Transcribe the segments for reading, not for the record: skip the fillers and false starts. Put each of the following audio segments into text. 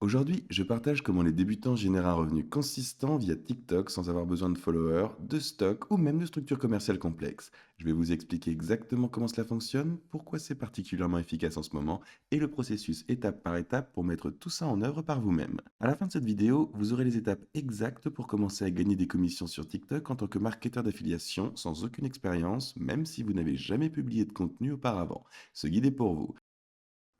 Aujourd'hui, je partage comment les débutants génèrent un revenu consistant via TikTok sans avoir besoin de followers, de stock ou même de structures commerciales complexes. Je vais vous expliquer exactement comment cela fonctionne, pourquoi c'est particulièrement efficace en ce moment et le processus étape par étape pour mettre tout ça en œuvre par vous-même. À la fin de cette vidéo, vous aurez les étapes exactes pour commencer à gagner des commissions sur TikTok en tant que marketeur d'affiliation sans aucune expérience, même si vous n'avez jamais publié de contenu auparavant. Ce guide est pour vous.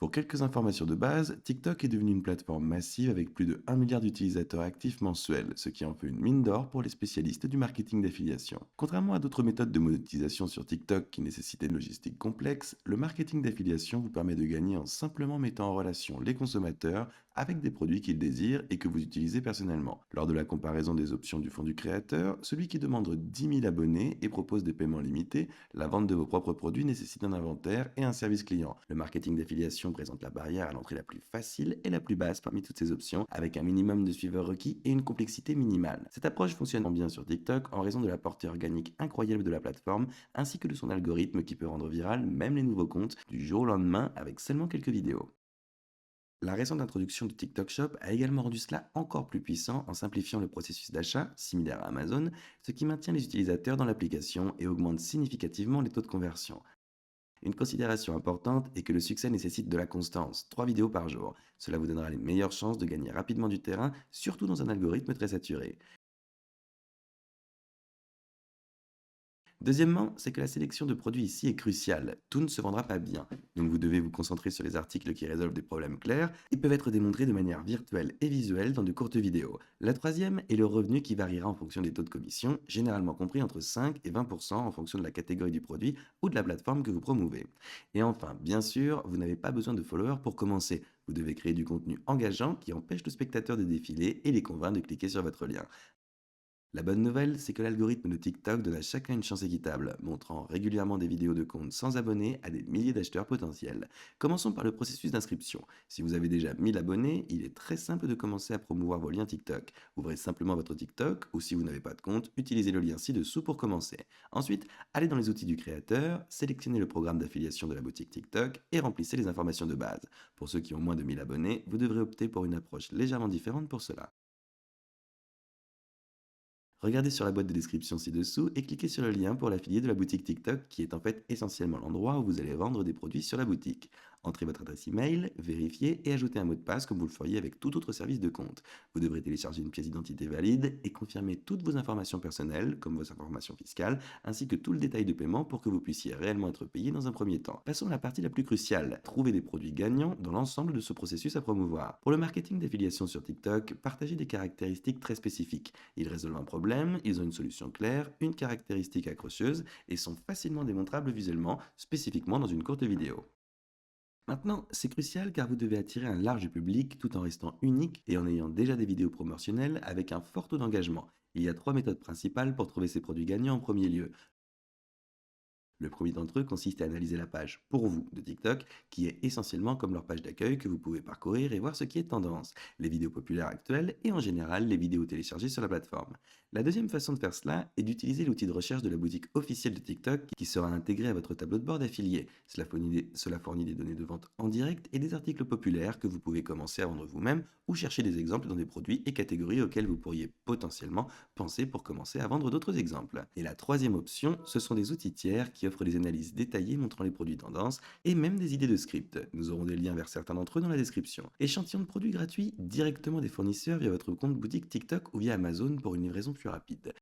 Pour quelques informations de base, TikTok est devenu une plateforme massive avec plus de 1 milliard d'utilisateurs actifs mensuels, ce qui en fait une mine d'or pour les spécialistes du marketing d'affiliation. Contrairement à d'autres méthodes de monétisation sur TikTok qui nécessitaient une logistique complexe, le marketing d'affiliation vous permet de gagner en simplement mettant en relation les consommateurs avec des produits qu'ils désirent et que vous utilisez personnellement. Lors de la comparaison des options du fonds du créateur, celui qui demande 10 000 abonnés et propose des paiements limités, la vente de vos propres produits nécessite un inventaire et un service client. Le marketing d'affiliation présente la barrière à l'entrée la plus facile et la plus basse parmi toutes ces options, avec un minimum de suiveurs requis et une complexité minimale. Cette approche fonctionne bien sur TikTok en raison de la portée organique incroyable de la plateforme, ainsi que de son algorithme qui peut rendre viral même les nouveaux comptes du jour au lendemain avec seulement quelques vidéos. La récente introduction du TikTok Shop a également rendu cela encore plus puissant en simplifiant le processus d'achat, similaire à Amazon, ce qui maintient les utilisateurs dans l'application et augmente significativement les taux de conversion. Une considération importante est que le succès nécessite de la constance, 3 vidéos par jour. Cela vous donnera les meilleures chances de gagner rapidement du terrain, surtout dans un algorithme très saturé. Deuxièmement, c'est que la sélection de produits ici est cruciale. Tout ne se vendra pas bien. Donc vous devez vous concentrer sur les articles qui résolvent des problèmes clairs et peuvent être démontrés de manière virtuelle et visuelle dans de courtes vidéos. La troisième est le revenu qui variera en fonction des taux de commission, généralement compris entre 5 et 20% en fonction de la catégorie du produit ou de la plateforme que vous promouvez. Et enfin, bien sûr, vous n'avez pas besoin de followers pour commencer. Vous devez créer du contenu engageant qui empêche le spectateur de défiler et les convaincre de cliquer sur votre lien. La bonne nouvelle, c'est que l'algorithme de TikTok donne à chacun une chance équitable, montrant régulièrement des vidéos de comptes sans abonnés à des milliers d'acheteurs potentiels. Commençons par le processus d'inscription. Si vous avez déjà 1000 abonnés, il est très simple de commencer à promouvoir vos liens TikTok. Ouvrez simplement votre TikTok ou si vous n'avez pas de compte, utilisez le lien ci-dessous pour commencer. Ensuite, allez dans les outils du créateur, sélectionnez le programme d'affiliation de la boutique TikTok et remplissez les informations de base. Pour ceux qui ont moins de 1000 abonnés, vous devrez opter pour une approche légèrement différente pour cela. Regardez sur la boîte de description ci-dessous et cliquez sur le lien pour l'affilié de la boutique TikTok qui est en fait essentiellement l'endroit où vous allez vendre des produits sur la boutique. Entrez votre adresse email, vérifiez et ajoutez un mot de passe comme vous le feriez avec tout autre service de compte. Vous devrez télécharger une pièce d'identité valide et confirmer toutes vos informations personnelles, comme vos informations fiscales, ainsi que tout le détail de paiement pour que vous puissiez réellement être payé dans un premier temps. Passons à la partie la plus cruciale, trouver des produits gagnants dans l'ensemble de ce processus à promouvoir. Pour le marketing d'affiliation sur TikTok, partagez des caractéristiques très spécifiques. Ils résolvent un problème, ils ont une solution claire, une caractéristique accrocheuse et sont facilement démontrables visuellement, spécifiquement dans une courte vidéo. Maintenant, c'est crucial car vous devez attirer un large public tout en restant unique et en ayant déjà des vidéos promotionnelles avec un fort taux d'engagement. Il y a trois méthodes principales pour trouver ces produits gagnants en premier lieu. Le premier d'entre eux consiste à analyser la page Pour vous de TikTok, qui est essentiellement comme leur page d'accueil que vous pouvez parcourir et voir ce qui est tendance, les vidéos populaires actuelles et en général les vidéos téléchargées sur la plateforme. La deuxième façon de faire cela est d'utiliser l'outil de recherche de la boutique officielle de TikTok qui sera intégré à votre tableau de bord d'affilié. Cela fournit des données de vente en direct et des articles populaires que vous pouvez commencer à vendre vous-même ou chercher des exemples dans des produits et catégories auxquels vous pourriez potentiellement penser pour commencer à vendre d'autres exemples. Et la troisième option, ce sont des outils tiers qui offrent des analyses détaillées montrant les produits tendances et même des idées de script. Nous aurons des liens vers certains d'entre eux dans la description. Échantillons de produits gratuits directement des fournisseurs via votre compte boutique TikTok ou via Amazon pour une livraison plus rapide.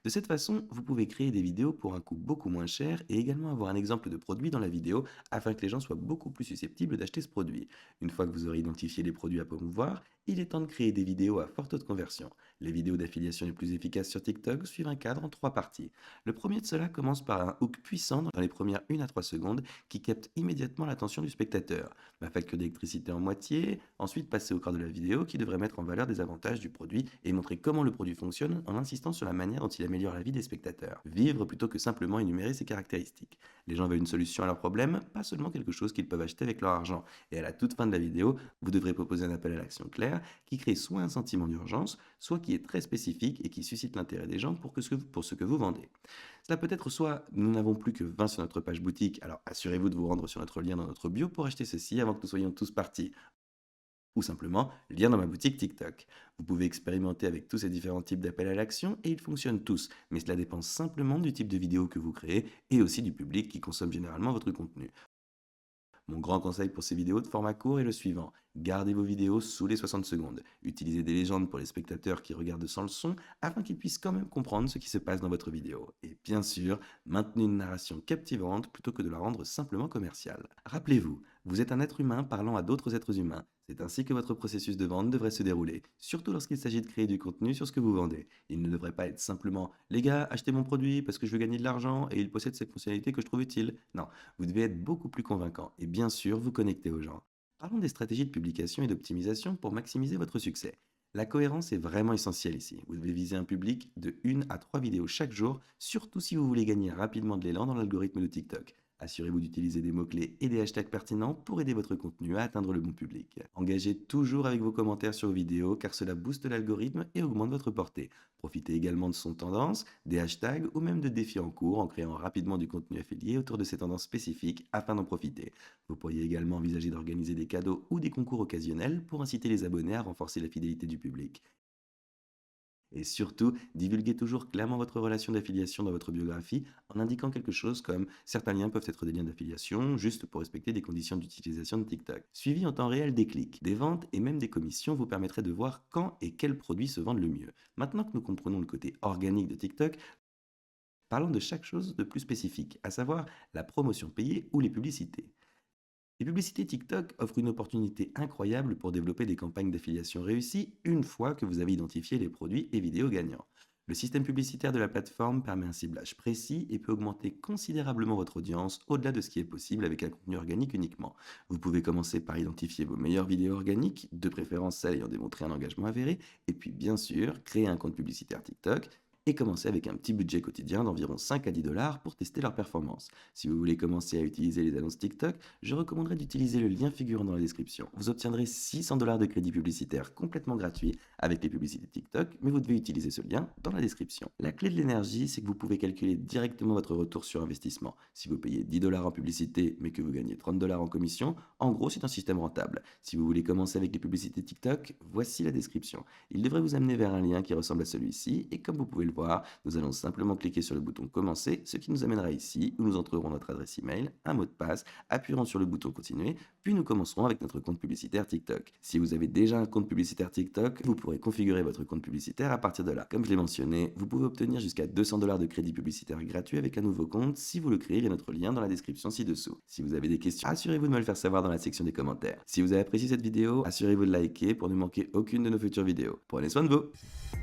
De cette façon, vous pouvez créer des vidéos pour un coût beaucoup moins cher et également avoir un exemple de produit dans la vidéo afin que les gens soient beaucoup plus susceptibles d'acheter ce produit. Une fois que vous aurez identifié les produits à promouvoir, il est temps de créer des vidéos à forte taux de conversion. Les vidéos d'affiliation les plus efficaces sur TikTok suivent un cadre en trois parties. Le premier de cela commence par un hook puissant dans les premières 1 à 3 secondes qui capte immédiatement l'attention du spectateur. Ma facture d'électricité en moitié, ensuite passer au cœur de la vidéo qui devrait mettre en valeur des avantages du produit et montrer comment le produit fonctionne en insistant sur la manière dont il améliore la vie des spectateurs. Vivre plutôt que simplement énumérer ses caractéristiques. Les gens veulent une solution à leurs problèmes, pas seulement quelque chose qu'ils peuvent acheter avec leur argent. Et à la toute fin de la vidéo, vous devrez proposer un appel à l'action clair qui crée soit un sentiment d'urgence, soit qui est très spécifique et qui suscite l'intérêt des gens pour ce que vous vendez. Cela peut être soit nous n'avons plus que 20 sur notre page boutique, alors assurez-vous de vous rendre sur notre lien dans notre bio pour acheter ceci avant que nous soyons tous partis. ou simplement lien dans ma boutique TikTok. Vous pouvez expérimenter avec tous ces différents types d'appels à l'action et ils fonctionnent tous, mais cela dépend simplement du type de vidéo que vous créez et aussi du public qui consomme généralement votre contenu. Mon grand conseil pour ces vidéos de format court est le suivant. Gardez vos vidéos sous les 60 secondes. Utilisez des légendes pour les spectateurs qui regardent sans le son afin qu'ils puissent quand même comprendre ce qui se passe dans votre vidéo. Et bien sûr, maintenez une narration captivante plutôt que de la rendre simplement commerciale. Rappelez-vous, vous êtes un être humain parlant à d'autres êtres humains. C'est ainsi que votre processus de vente devrait se dérouler, surtout lorsqu'il s'agit de créer du contenu sur ce que vous vendez. Il ne devrait pas être simplement «Les gars, achetez mon produit parce que je veux gagner de l'argent et il possède ces fonctionnalités que je trouve utiles». Non, vous devez être beaucoup plus convaincant et bien sûr vous connecter aux gens. Parlons des stratégies de publication et d'optimisation pour maximiser votre succès. La cohérence est vraiment essentielle ici. Vous devez viser un public de 1 à 3 vidéos chaque jour, surtout si vous voulez gagner rapidement de l'élan dans l'algorithme de TikTok. Assurez-vous d'utiliser des mots-clés et des hashtags pertinents pour aider votre contenu à atteindre le bon public. Engagez toujours avec vos commentaires sur vos vidéos car cela booste l'algorithme et augmente votre portée. Profitez également de son tendance, des hashtags ou même de défis en cours en créant rapidement du contenu affilié autour de ces tendances spécifiques afin d'en profiter. Vous pourriez également envisager d'organiser des cadeaux ou des concours occasionnels pour inciter les abonnés à renforcer la fidélité du public. Et surtout, divulguez toujours clairement votre relation d'affiliation dans votre biographie en indiquant quelque chose comme certains liens peuvent être des liens d'affiliation juste pour respecter des conditions d'utilisation de TikTok. Suivi en temps réel des clics, des ventes et même des commissions vous permettrait de voir quand et quels produits se vendent le mieux. Maintenant que nous comprenons le côté organique de TikTok, parlons de chaque chose de plus spécifique, à savoir la promotion payée ou les publicités. Les publicités TikTok offrent une opportunité incroyable pour développer des campagnes d'affiliation réussies une fois que vous avez identifié les produits et vidéos gagnants. Le système publicitaire de la plateforme permet un ciblage précis et peut augmenter considérablement votre audience au-delà de ce qui est possible avec un contenu organique uniquement. Vous pouvez commencer par identifier vos meilleures vidéos organiques, de préférence celles ayant démontré un engagement avéré, et puis bien sûr créer un compte publicitaire TikTok et commencer avec un petit budget quotidien d'environ 5 à 10 dollars pour tester leur performance. Si vous voulez commencer à utiliser les annonces TikTok, je recommanderais d'utiliser le lien figurant dans la description. Vous obtiendrez 600 dollars de crédit publicitaire complètement gratuit avec les publicités TikTok, mais vous devez utiliser ce lien dans la description. La clé de l'énergie, c'est que vous pouvez calculer directement votre retour sur investissement. Si vous payez 10 dollars en publicité, mais que vous gagnez 30 dollars en commission, en gros, c'est un système rentable. Si vous voulez commencer avec les publicités TikTok, voici la description. Il devrait vous amener vers un lien qui ressemble à celui-ci, et comme vous pouvez le voir, nous allons simplement cliquer sur le bouton commencer, ce qui nous amènera ici où nous entrerons notre adresse email, un mot de passe, appuierons sur le bouton continuer, puis nous commencerons avec notre compte publicitaire TikTok. Si vous avez déjà un compte publicitaire TikTok, vous pourrez configurer votre compte publicitaire à partir de là. Comme je l'ai mentionné, vous pouvez obtenir jusqu'à 200 dollars de crédit publicitaire gratuit avec un nouveau compte si vous le créez via notre lien dans la description ci-dessous. Si vous avez des questions, assurez-vous de me le faire savoir dans la section des commentaires. Si vous avez apprécié cette vidéo, assurez-vous de liker pour ne manquer aucune de nos futures vidéos. Prenez soin de vous!